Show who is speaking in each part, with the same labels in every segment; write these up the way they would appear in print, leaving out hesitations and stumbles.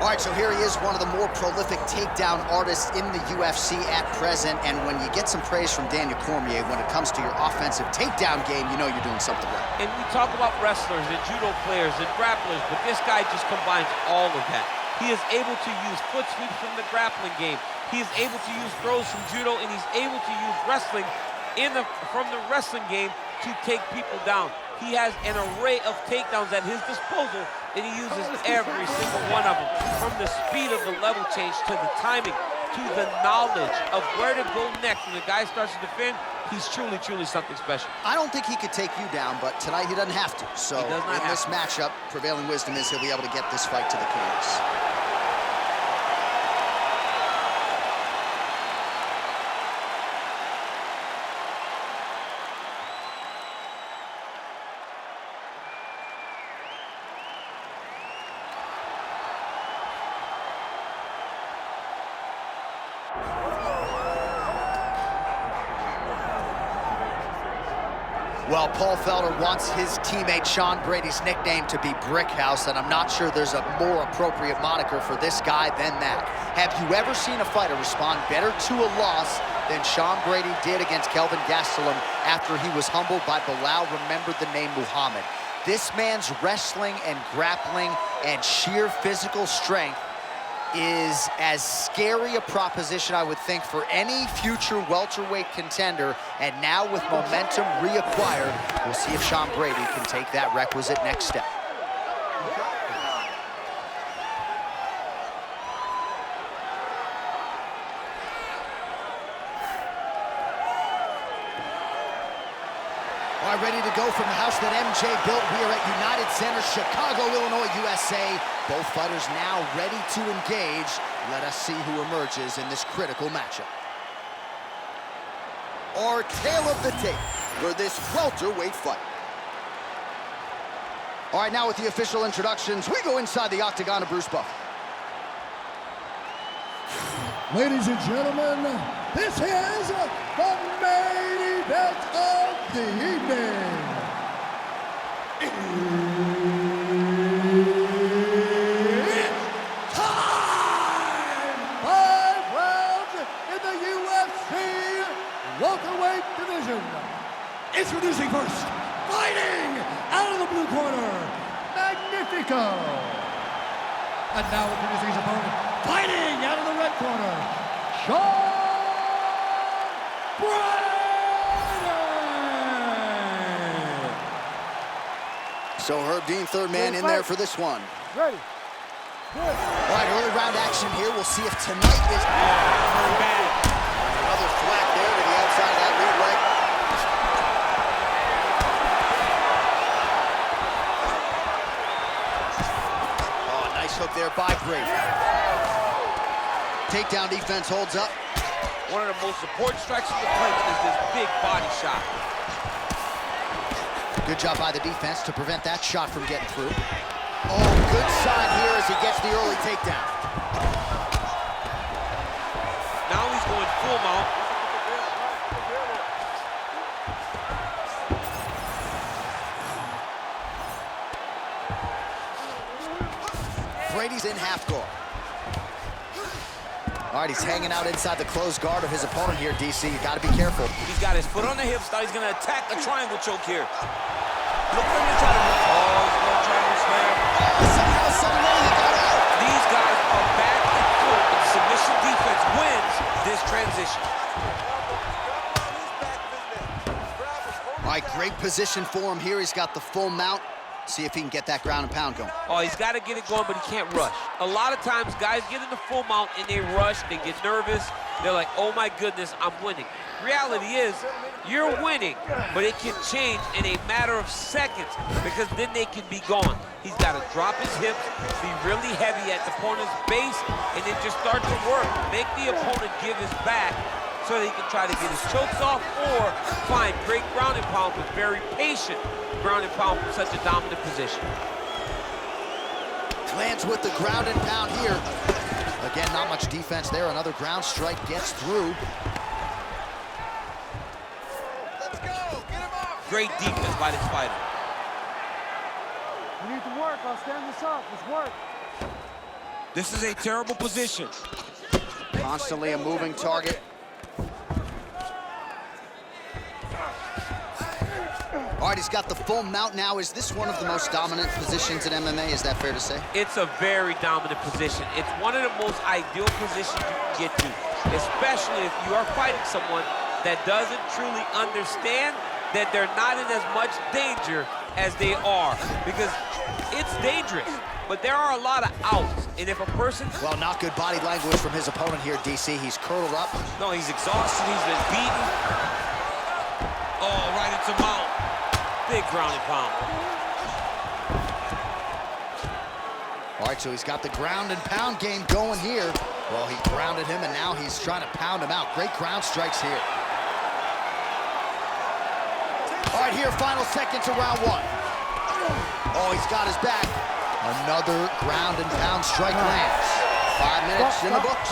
Speaker 1: All right, so here he is, one of the more prolific takedown artists in the UFC at present. And when you get some praise from Daniel Cormier when it comes to your offensive takedown game, you know you're doing something right.
Speaker 2: And we talk about wrestlers and judo players and grapplers, but this guy just combines all of that. He is able to use foot sweeps from the grappling game. He is able to use throws from judo, and he's able to use wrestling from the wrestling game to take people down. He has an array of takedowns at his disposal, and he uses every single one of them. From the speed of the level change, to the timing, to the knowledge of where to go next. When the guy starts to defend, he's truly, truly something special.
Speaker 1: I don't think he could take you down, but tonight he doesn't have to. So in this matchup, prevailing wisdom is he'll be able to get this fight to the canvas. Well, Paul Felder wants his teammate Sean Brady's nickname to be Brickhouse, and I'm not sure there's a more appropriate moniker for this guy than that. Have you ever seen a fighter respond better to a loss than Sean Brady did against Kelvin Gastelum after he was humbled by Bilal remembered the name Muhammad? This man's wrestling and grappling and sheer physical strength is as scary a proposition, I would think, for any future welterweight contender. And now with momentum reacquired, we'll see if Sean Brady can take that requisite next step. All right, ready to go from the house that MJ built. We are at United Center, Chicago, Illinois, USA. Both fighters now ready to engage. Let us see who emerges in this critical matchup. Our tale of the tape for this welterweight fight. All right, now with the official introductions, we go inside the octagon of Bruce Buff.
Speaker 3: Ladies and gentlemen, this is the main event of the evening. It's time! 5 rounds in the UFC welterweight division. Introducing first, fighting out of the blue corner, Magnifico. And now introducing his opponent, fighting out of the red corner, Sean Brady.
Speaker 1: So Herb Dean, third man in there for this one.
Speaker 3: Ready.
Speaker 1: All right, early round action here. We'll see if tonight is bad. Another thwack there to the outside of that lead leg. Oh, nice hook there by Brady. Takedown defense holds up.
Speaker 2: One of the most important strikes of the clinch is this big body shot.
Speaker 1: Good job by the defense to prevent that shot from getting through. Oh, good sign here as he gets the early takedown.
Speaker 2: Now he's going full mount.
Speaker 1: Brady's in half guard. All right, he's hanging out inside the closed guard of his opponent here, DC. You got to be careful.
Speaker 2: He's got his foot on the hips. Now he's going to attack the triangle choke here. Look for him to try to move. Oh, he's going to triangle slam.
Speaker 1: Somehow, someway, he got out.
Speaker 2: These guys are back and forth, and submission defense wins this transition.
Speaker 1: All right, great position for him here. He's got the full mount. See if he can get that ground and pound going.
Speaker 2: Oh, he's got to get it going, but he can't rush. A lot of times, guys get in the full mount and they rush, they get nervous. They're like, oh my goodness, I'm winning. Reality is, you're winning, but it can change in a matter of seconds because then they can be gone. He's got to drop his hips, be really heavy at the opponent's base, and then just start to work. Make the opponent give his back so that he can try to get his chokes off or find great ground and pound with very patient ground and pound from such a dominant position.
Speaker 1: Lands with the ground and pound here. Again, not much defense there. Another ground strike gets through.
Speaker 2: Let's go, get him up. Great defense by this fighter.
Speaker 3: We need to work. I'll stand this up. Let's work.
Speaker 2: This is a terrible position.
Speaker 1: Constantly a moving target. All right, he's got the full mount now. Is this one of the most dominant positions in MMA? Is that fair to say?
Speaker 2: It's a very dominant position. It's one of the most ideal positions you can get to, especially if you are fighting someone that doesn't truly understand that they're not in as much danger as they are, because it's dangerous, but there are a lot of outs, and if a person...
Speaker 1: Well, not good body language from his opponent here, DC. He's curled up.
Speaker 2: No, he's exhausted. He's been beaten. Oh, right into mount. Big ground and pound.
Speaker 1: All right, so he's got the ground and pound game going here. Well, he grounded him, and now he's trying to pound him out. Great ground strikes here. All right, here, final seconds of round one. Oh, he's got his back. Another ground and pound strike lands. 5 minutes in the books.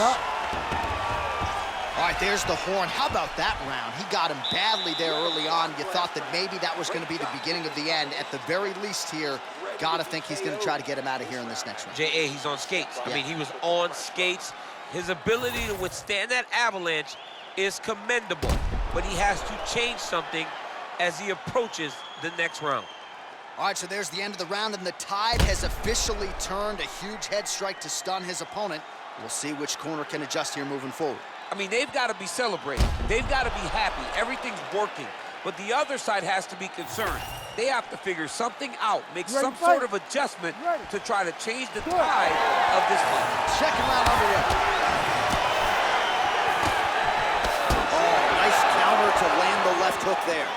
Speaker 1: All right, there's the horn. How about that round? He got him badly there early on. You thought that maybe that was going to be the beginning of the end. At the very least here, gotta think he's going to try to get him out of here in this next round.
Speaker 2: J.A., he's on skates.
Speaker 1: Yeah.
Speaker 2: I mean, he was on skates. His ability to withstand that avalanche is commendable, but he has to change something as he approaches the next round.
Speaker 1: All right, so there's the end of the round, and the tide has officially turned. A huge head strike to stun his opponent. We'll see which corner can adjust here moving forward.
Speaker 2: I mean, they've got to be celebrating. They've got to be happy. Everything's working. But the other side has to be concerned. They have to figure something out, make some sort of adjustment to try to change the tide of this fight.
Speaker 1: Second round underway. Oh, nice counter to land the left hook there.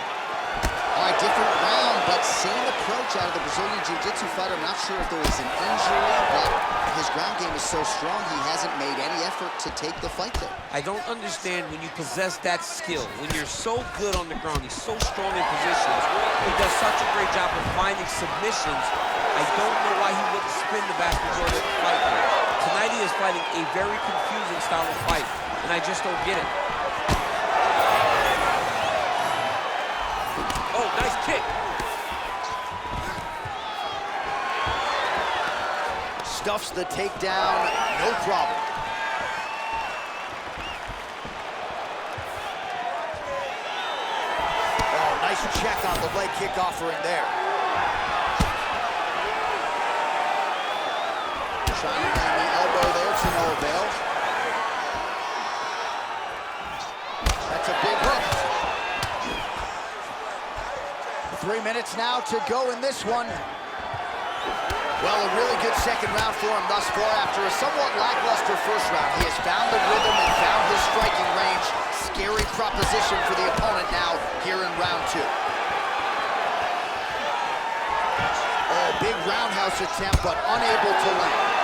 Speaker 1: All right, different round, but same approach out of the Brazilian Jiu-Jitsu fighter. I'm not sure if there was an injury, but his ground game is so strong, he hasn't made any effort to take the fight there.
Speaker 2: I don't understand when you possess that skill, when you're so good on the ground, he's so strong in positions, he does such a great job of finding submissions. I don't know why he wouldn't spin the vast majority of the fight here. Tonight he is fighting a very confusing style of fight, and I just don't get it. Oh, nice kick.
Speaker 1: Stuffs the takedown, no problem. Oh, nice check on the leg kick offering there. Trying to land the elbow there to no avail. That's a big hook. 3 minutes now to go in this one. Well, a really good second round for him thus far. After a somewhat lackluster first round, he has found the rhythm and found his striking range. Scary proposition for the opponent now here in round two. Oh, big roundhouse attempt, but unable to land.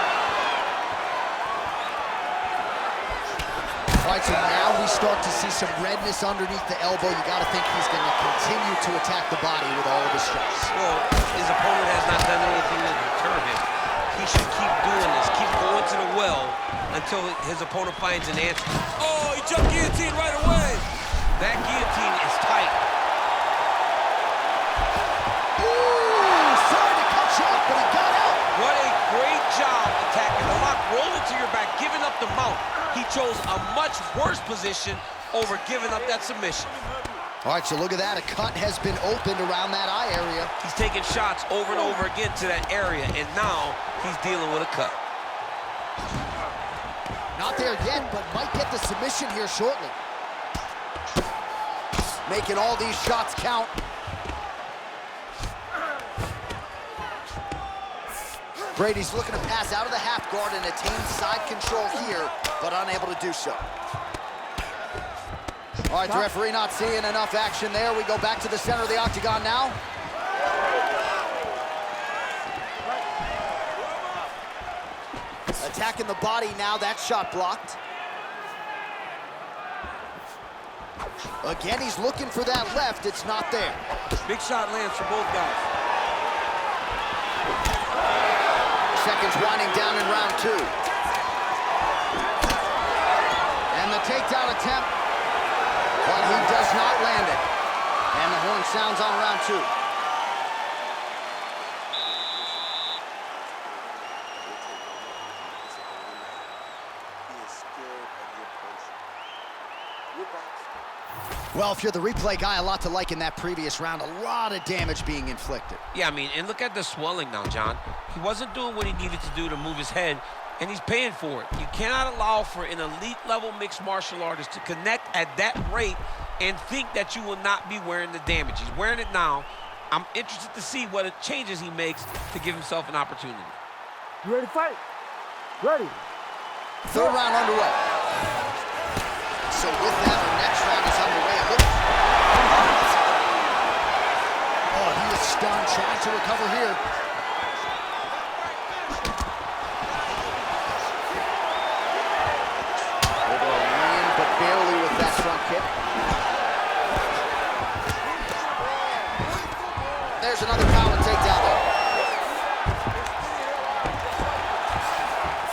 Speaker 1: All right, so now we start to see some redness underneath the elbow. You got to think he's going to continue to attack the body with all of his strikes.
Speaker 2: Well, his opponent has not done anything to deter him. He should keep doing this, keep going to the well until his opponent finds an answer. Oh, he jumped guillotine right away. That guillotine is tight.
Speaker 1: Ooh, sorry to cut you off, but he got out.
Speaker 2: What a great job attacking the lock, rolling to your back, giving up the mount. He chose a much worse position over giving up that submission.
Speaker 1: All right, so look at that. A cut has been opened around that eye area.
Speaker 2: He's taking shots over and over again to that area, and now he's dealing with a cut.
Speaker 1: Not there yet, but might get the submission here shortly. Making all these shots count. Brady's looking to pass out of the half guard and attain side control here, but unable to do so. All right, the referee not seeing enough action there. We go back to the center of the octagon now. Attacking the body now, that shot blocked. Again, he's looking for that left, it's not there.
Speaker 2: Big shot lands for both guys.
Speaker 1: Seconds winding down in round two. And the takedown attempt, but he does not land it. And the horn sounds on round two. Well, if you're the replay guy, a lot to like in that previous round. A lot of damage being inflicted.
Speaker 2: Yeah, I mean, and look at the swelling now, John. He wasn't doing what he needed to do to move his head, and he's paying for it. You cannot allow for an elite-level mixed martial artist to connect at that rate and think that you will not be wearing the damage. He's wearing it now. I'm interested to see what changes he makes to give himself an opportunity.
Speaker 3: You ready to fight? Ready.
Speaker 1: Third round underway. So with that, our next round is underway. Oh, he is stunned, trying to recover here. Able to land, but barely with that front kick. There's another power takedown there.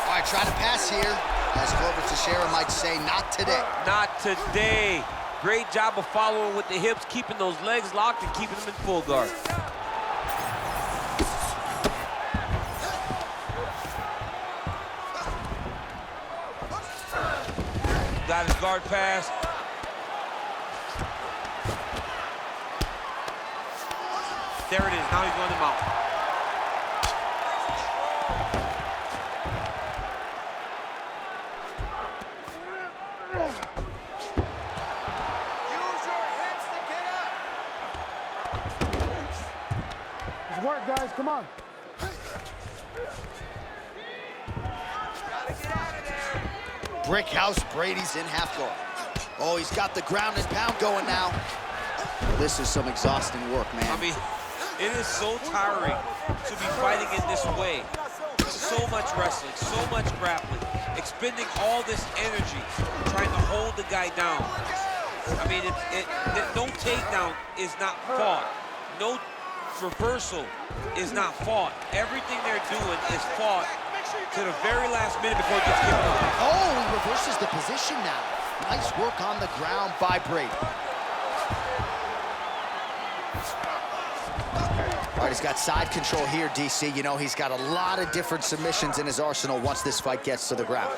Speaker 1: All right, try to pass here. As Glover Teixeira might say, not today.
Speaker 2: Not today. Great job of following with the hips, keeping those legs locked and keeping them in full guard. Got his guard pass. There it is. Now he's going to mount.
Speaker 3: Good work, guys. Come on.
Speaker 1: Brick house, Brady's in half guard. Oh, he's got the ground and pound going now. This is some exhausting work, man.
Speaker 2: I mean, it is so tiring to be fighting in this way. So much wrestling, so much grappling, expending all this energy trying to hold the guy down. I mean, no takedown is not fought. No reversal is not fought. Everything they're doing is fought to the very last minute before it gets kicked off.
Speaker 1: Oh, he reverses the position now. Nice work on the ground by Brady. All right, he's got side control here, DC. You know, he's got a lot of different submissions in his arsenal once this fight gets to the ground.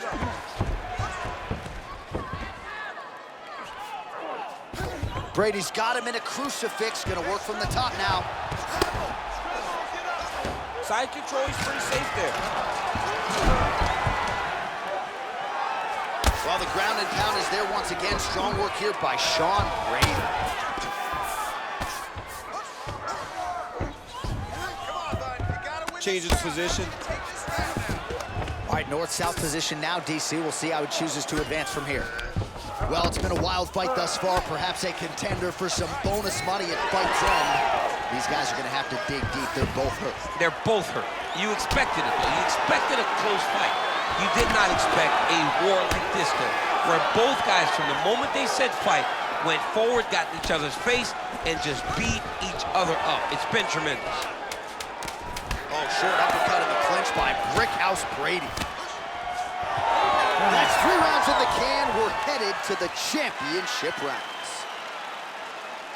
Speaker 1: Brady's got him in a crucifix. Gonna work from the top now.
Speaker 2: Side control, he's pretty safe there.
Speaker 1: Well, the ground and pound is there once again. Strong work here by Sean Brady.
Speaker 4: Changes position.
Speaker 1: All right, north-south position now, DC. We'll see how he chooses to advance from here. Well, it's been a wild fight thus far. Perhaps a contender for some bonus money at fight's end. These guys are going to have to dig deep. They're both hurt.
Speaker 2: They're both hurt. You expected it, though. You expected a close fight. You did not expect a war like this, though, where both guys, from the moment they said fight, went forward, got in each other's face, and just beat each other up. It's been tremendous.
Speaker 1: Oh, short uppercut in the clinch by Brickhouse Brady. That's 3 rounds in the can. We're headed to the championship rounds.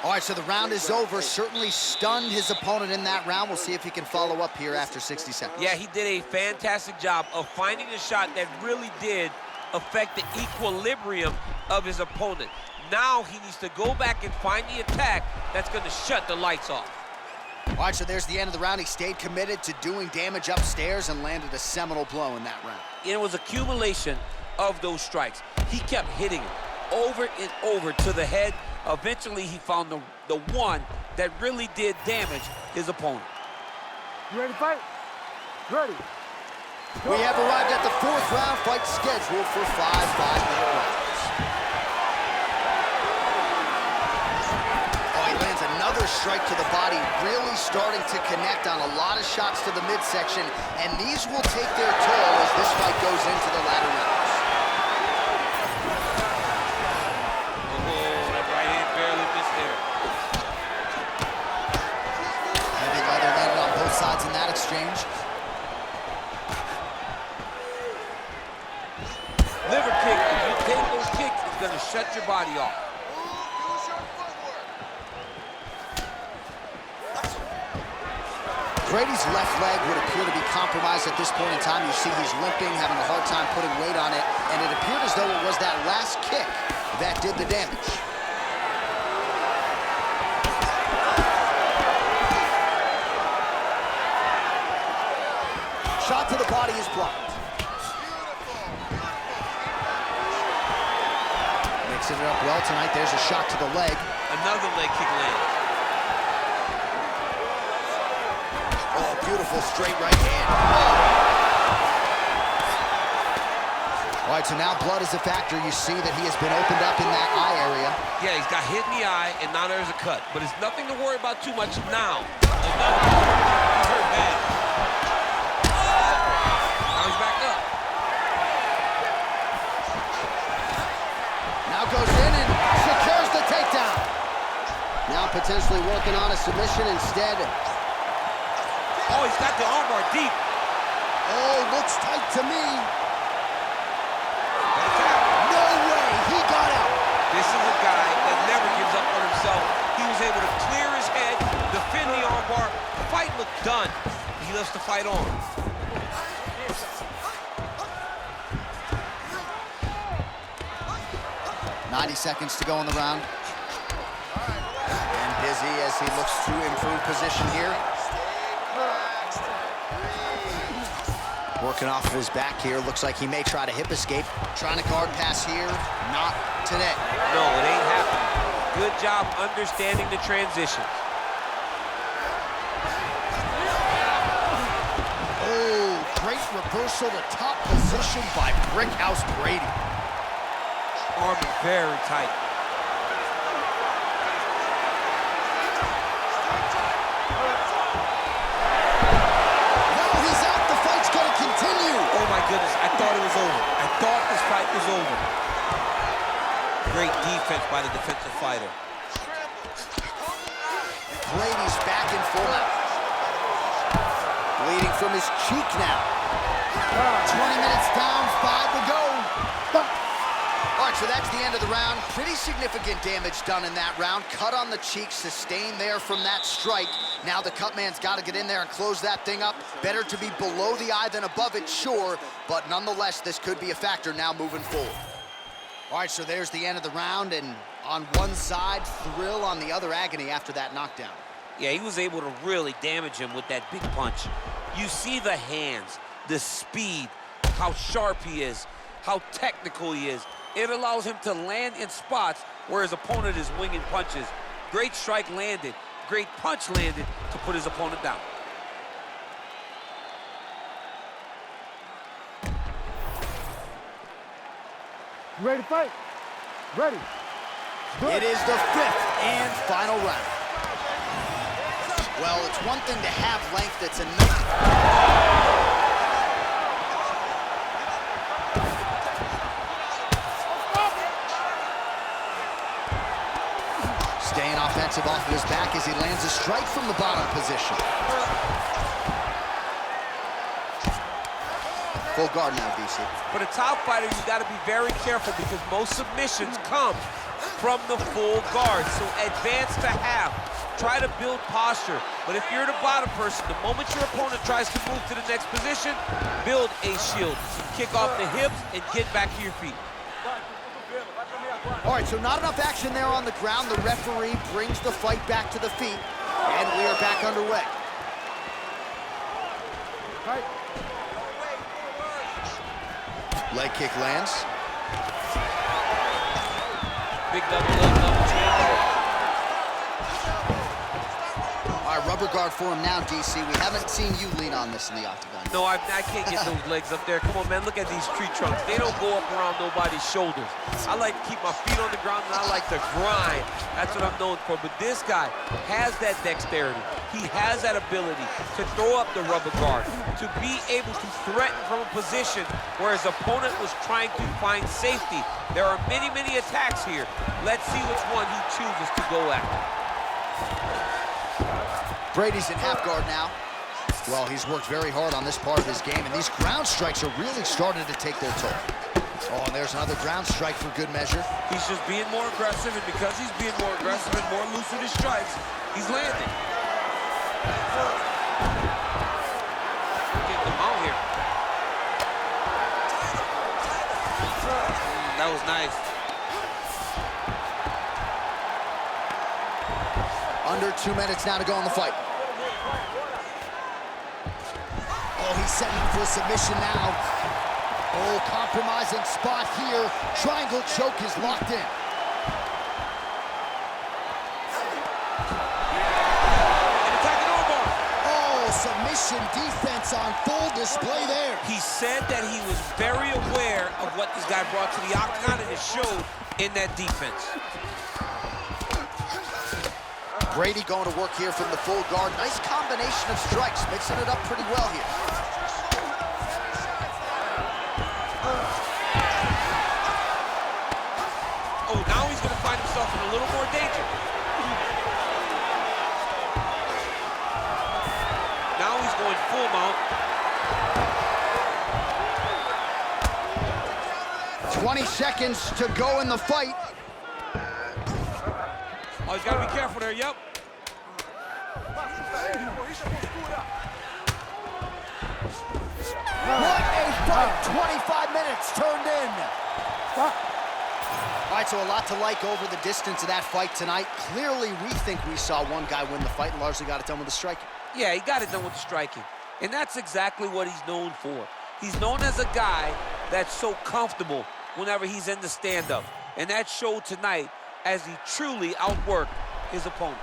Speaker 1: All right, so the round is over. Certainly stunned his opponent in that round. We'll see if he can follow up here after 60 seconds.
Speaker 2: Yeah, he did a fantastic job of finding a shot that really did affect the equilibrium of his opponent. Now he needs to go back and find the attack that's going to shut the lights off.
Speaker 1: All right, so there's the end of the round. He stayed committed to doing damage upstairs and landed a seminal blow in that round.
Speaker 2: It was accumulation of those strikes. He kept hitting it over and over to the head. Eventually, he found the one that really did damage his opponent.
Speaker 3: You ready to fight? Ready.
Speaker 1: We have arrived at the 4th round, fight scheduled for 5 5-minute rounds. Oh, he lands another strike to the body, really starting to connect on a lot of shots to the midsection, and these will take their toll as this fight goes into the latter rounds. Sides in that exchange.
Speaker 2: Liver kick, if you take those kicks, it's going to shut your body off.
Speaker 1: Brady's left leg would appear to be compromised at this point in time. You see he's limping, having a hard time putting weight on it, and it appeared as though it was that last kick that did the damage. Shot to the body is blocked. Mixing it up well tonight. There's a shot to the leg.
Speaker 2: Another leg kick lands.
Speaker 1: Oh, beautiful straight right hand. All right, so now blood is a factor. You see that he has been opened up in that eye area.
Speaker 2: Yeah, he's got hit in the eye, and now there's a cut. But it's nothing to worry about too much now. He's hurt bad. Now he's back up.
Speaker 1: Now goes in and secures the takedown. Now potentially working on a submission instead.
Speaker 2: Oh, he's got the armbar deep.
Speaker 1: Oh, looks tight to me. No way, he got out.
Speaker 2: This is a guy that never gives up on himself. He was able to clear his head, defend the armbar. The fight looked done. He lets the fight on.
Speaker 1: .90 seconds to go in the round. And busy as he looks to improve position here. Working off of his back here. Looks like he may try to hip escape. Trying to guard pass here. Not today.
Speaker 2: No, it ain't happening. Good job understanding the transition.
Speaker 1: Oh, great reversal to top position by Brickhouse Brady.
Speaker 2: Arm is very tight.
Speaker 1: Now he's out. The fight's going to continue.
Speaker 2: Oh my goodness, I thought it was over. I thought this fight was over. Great defense by the defensive fighter.
Speaker 1: Brady's back in full now. Bleeding from his cheek now. 20 minutes down, 5 to go. All right, so that's the end of the round. Pretty significant damage done in that round. Cut on the cheek, sustained there from that strike. Now the cut man's got to get in there and close that thing up. Better to be below the eye than above it, sure. But nonetheless, this could be a factor now moving forward. All right, so there's the end of the round. And on one side, thrill, on the other, agony after that knockdown.
Speaker 2: Yeah, he was able to really damage him with that big punch. You see the hands, the speed, how sharp he is, how technical he is. It allows him to land in spots where his opponent is winging punches. Great strike landed, great punch landed to put his opponent down.
Speaker 3: You ready to fight? Ready.
Speaker 1: It is the 5th and final round. Well, it's one thing to have length, it's another. Staying offensive off of his back as he lands a strike from the bottom position. Full guard now, DC.
Speaker 2: For the top fighter, you got to be very careful because most submissions come from the full guard. So advance to half. Try to build posture. But if you're the bottom person, the moment your opponent tries to move to the next position, build a shield. Kick off the hips and get back to your feet.
Speaker 1: All right, so not enough action there on the ground. The referee brings the fight back to the feet, and we are back underway.
Speaker 3: Right.
Speaker 1: Leg kick lands.
Speaker 2: Big double leg, double chin.
Speaker 1: All right, rubber guard for him now, DC. We haven't seen you lean on this in the octagon.
Speaker 2: No, I can't get those legs up there. Come on, man, look at these tree trunks. They don't go up around nobody's shoulders. I like to keep my feet on the ground, and I like to grind. That's what I'm known for. But this guy has that dexterity. He has that ability to throw up the rubber guard, to be able to threaten from a position where his opponent was trying to find safety. There are many, many attacks here. Let's see which one he chooses to go after.
Speaker 1: Brady's in half guard now. Well, he's worked very hard on this part of his game, and these ground strikes are really starting to take their toll. Oh, and there's another ground strike for good measure.
Speaker 2: He's just being more aggressive, and because he's being more aggressive and more loose with his strikes, he's landing. Getting them out here. That was nice.
Speaker 1: Under 2 minutes now to go in the fight. Oh, he's setting up for a submission now. Oh, compromising spot here. Triangle choke is locked in. Submission defense on full display there.
Speaker 2: He said that he was very aware of what this guy brought to the octagon, and it showed in that defense.
Speaker 1: Brady going to work here from the full guard. Nice combination of strikes, mixing it up pretty well here.
Speaker 2: Oh, now he's going to find himself in a little more danger. Now he's going full mount.
Speaker 1: 20 seconds to go in the fight.
Speaker 2: Oh, he's got to be careful there, yep.
Speaker 1: What a fight, 25 minutes turned in. All right, so a lot to like over the distance of that fight tonight. Clearly, we think we saw one guy win the fight and largely got it done with the striking.
Speaker 2: Yeah, he got it done with the striking. And that's exactly what he's known for. He's known as a guy that's so comfortable whenever he's in the stand-up. And that showed tonight as he truly outworked his opponent.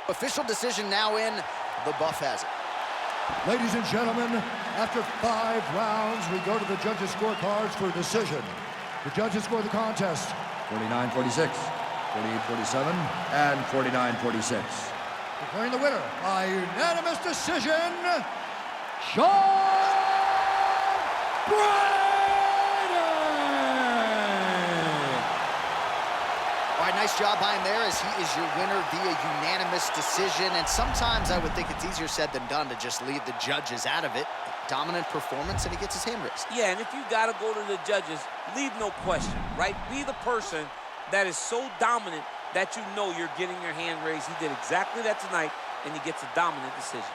Speaker 1: Official decision now in. The buff has it.
Speaker 3: Ladies and gentlemen, after 5 rounds, we go to the judges' scorecards for a decision. The judges score the contest
Speaker 4: 49-46, 48-47, and 49-46.
Speaker 3: declaring the winner by unanimous decision, Sean Brady!
Speaker 1: All right, nice job by him there as he is your winner via unanimous decision. And sometimes I would think it's easier said than done to just leave the judges out of it. Dominant performance, and he gets his hand raised.
Speaker 2: Yeah, and if you got to go to the judges, leave no question, right? Be the person that is so dominant that you know you're getting your hand raised. He did exactly that tonight, and he gets a dominant decision.